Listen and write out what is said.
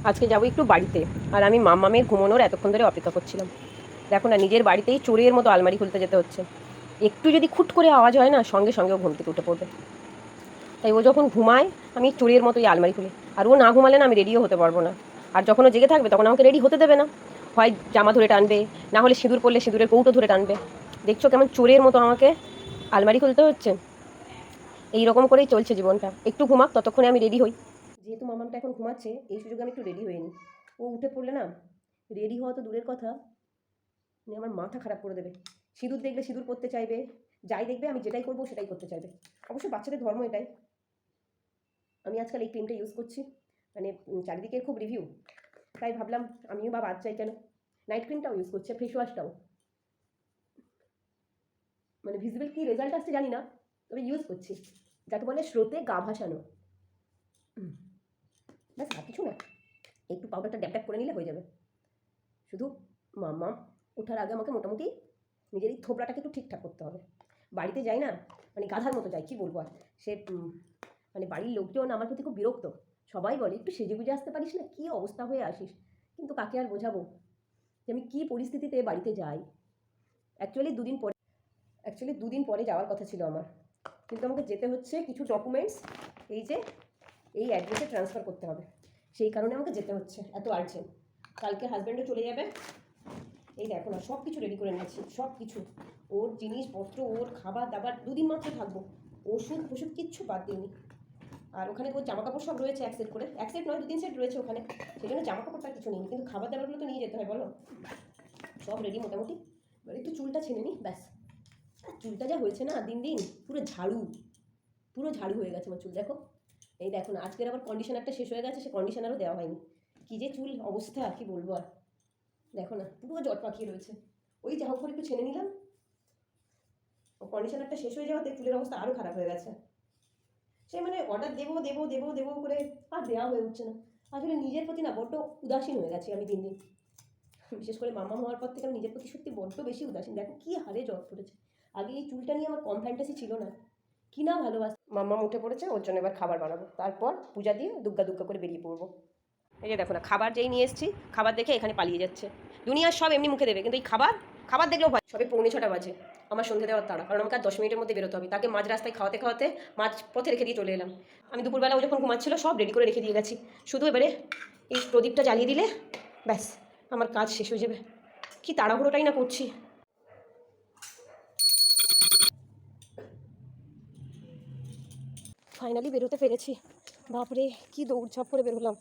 আজকে যাবো একটু বাড়িতে, আর আমি মাম্মামের ঘুমানোর এতক্ষণ ধরে অপেক্ষা করছিলাম। দেখো না, নিজের বাড়িতেই চোরের মতো আলমারি খুলতে যেতে হচ্ছে। একটু যদি খুট করে আওয়াজ হয় না, সঙ্গে সঙ্গে ও ঘুম থেকে উঠে পড়বে। তাই ও যখন ঘুমায় আমি চোরের মতোই আলমারি খুলি, আর ও না ঘুমালে না আমি রেডিও হতে পারবো না। আর যখন ও জেগে থাকবে তখন আমাকে রেডি হতে দেবে না, হয় জামা ধরে টানবে, না হলে সিঁদুর পরলে সিঁদুরের কৌটো ধরে টানবে। দেখছো কেমন চোরের মতো আমাকে আলমারি খুলতে হচ্ছে। এই রকম করেই চলছে জীবনটা। একটু ঘুমাক, ততক্ষণে আমি রেডি হই। যেহেতু মামামটা এখন ঘুমাচ্ছে, এই সুযোগে আমি একটু রেডি হয়ে নিই। ও উঠে পড়লে না, রেডি হওয়া তো দূরের কথা, আমার মাথা খারাপ করে দেবে। সিঁদুর দেখলে সিঁদুর করতে চাইবে, যাই দেখবে আমি যেটাই করবো সেটাই করতে চাইবে। অবশ্য বাচ্চাদের ধর্ম এটাই। আমি আজকাল এই ক্রিমটা ইউজ করছি, মানে চারিদিকে খুব রিভিউ, তাই ভাবলাম আমিও বা বাদ চাই কেন। নাইট ক্রিমটাও ইউজ করছি, ফেস ওয়াশটাও। মানে ভিজিবল কি রেজাল্ট আসছে জানি না, তবে ইউজ করছি, যাকে বলে স্রোতে গা ভাসানো। ব্যাস, আর কিছু না, একটু পাউডারটা ড্যাপ ড্যাপ করে নিলে হয়ে যাবে। শুধু মাম্মা ওঠার আগে আমাকে মোটামুটি নিজের এই থোবড়াটাকে একটু ঠিকঠাক করতে হবে। বাড়িতে যাই না, মানে গাধার মতো যাই, কি বলবো আর। সে মানে বাড়ির লোকজন আমার প্রতি খুব বিরক্ত। সবাই বলে একটু সেজে গুজে আসতে পারিস না, কী অবস্থা হয়ে আসিস। কিন্তু কাকে আর বোঝাবো যে আমি কী পরিস্থিতিতে বাড়িতে যাই। অ্যাকচুয়ালি দুদিন পরে যাওয়ার কথা ছিল আমার, কিন্তু আমাকে যেতে হচ্ছে কিছু ডকুমেন্টস, এই যে এই অ্যাড্রেসে ট্রান্সফার করতে হবে, সেই কারণে আমাকে যেতে হচ্ছে, এত আর্জেন্ট। কালকে হাজব্যান্ডও চলে যাবে। এই দেখো না, সব কিছু রেডি করে নিয়েছি, সব কিছু, ওর জিনিসপত্র, ওর খাবার দাবার। দুদিন মাত্র থাকবো, ওষুধ ফষুধ কিচ্ছু বাদ দিইনি। আর ওখানে ওর জামা কাপড় সব রয়েছে, এক সেট করে, এক সেট নয় 2-3 সেট রয়েছে ওখানে, সেই জন্য জামা কাপড়টা কিছু নেই, কিন্তু খাবার দাবারগুলো তো নিয়ে যেতে হয় বলো। সব রেডি মোটামুটি। এবার একটু চুলটা ছেড়ে নিই, ব্যাস। আর চুলটা যা হয়েছে না দিন দিন, পুরো ঝাড়ু, পুরো ঝাড়ু হয়ে গেছে আমার চুল। দেখো, এই দেখো না, আজকের আবার কন্ডিশনারটা শেষ হয়ে গেছে, সে কন্ডিশনারও দেওয়া হয়নি। কী যে চুল অবস্থা, কি বলবো আর। দেখো না, পুরো জট পাকিয়ে রয়েছে। ওই যা হোক করে একটু ছেড়ে নিলাম, কন্ডিশনারটা শেষ হয়ে যাওয়াতে চুলের অবস্থা আরও খারাপ হয়ে গেছে। সে মানে অর্ডার দেবো দেবো দেবো দেবো করে আর দেওয়া হয়ে উঠছে না। আসলে নিজের প্রতি না বড্ড উদাসীন হয়ে গেছি আমি দিন দিন। বিশেষ করে মামা হওয়ার পর থেকে আমি নিজের প্রতি সত্যি বড্ড বেশি উদাসীন। দেখো কী হারে জট পড়েছে। আগে এই চুলটা নিয়ে আমার কম ফ্যান্টাসি ছিল না, কি না ভালোবাসা। মাম্মা উঠে পড়েছে, ওর জন্য এবার খাবার বানাবো, তারপর পূজা দিয়ে দুগ্গা দুগ্গা করে বেরিয়ে পড়বো। এই যে দেখো না, খাবার যেই নিয়ে এসেছি, খাবার দেখে এখানে পালিয়ে যাচ্ছে। দুনিয়ার সব এমনি মুখে দেবে, কিন্তু এই খাবার, খাবার দেখলেও ভয়। সবে 6:45 বাজে, আমার সন্ধে দেওয়ার তাড়া, কারণ আমাকে আর 10 মিনিটের মধ্যে বেরোতে হবে। তাকে মাঝ রাস্তায় খাওয়াতে খাওয়াতে মাঝ পথে রেখে দিয়ে চলে এলাম। আমি দুপুরবেলা ও যখন ঘুমাচ্ছিল সব রেডি করে রেখে দিয়ে গেছি, শুধু এবারে এই প্রদীপটা জ্বালিয়ে দিলে ব্যাস আমার কাজ শেষ হয়ে যাবে। কি তাড়াহুড়োটাই না করছি। ফাইনালি বেরোতে পেরেছি। বাপরে কি দৌড়ঝাঁপ করে বেরোলাম।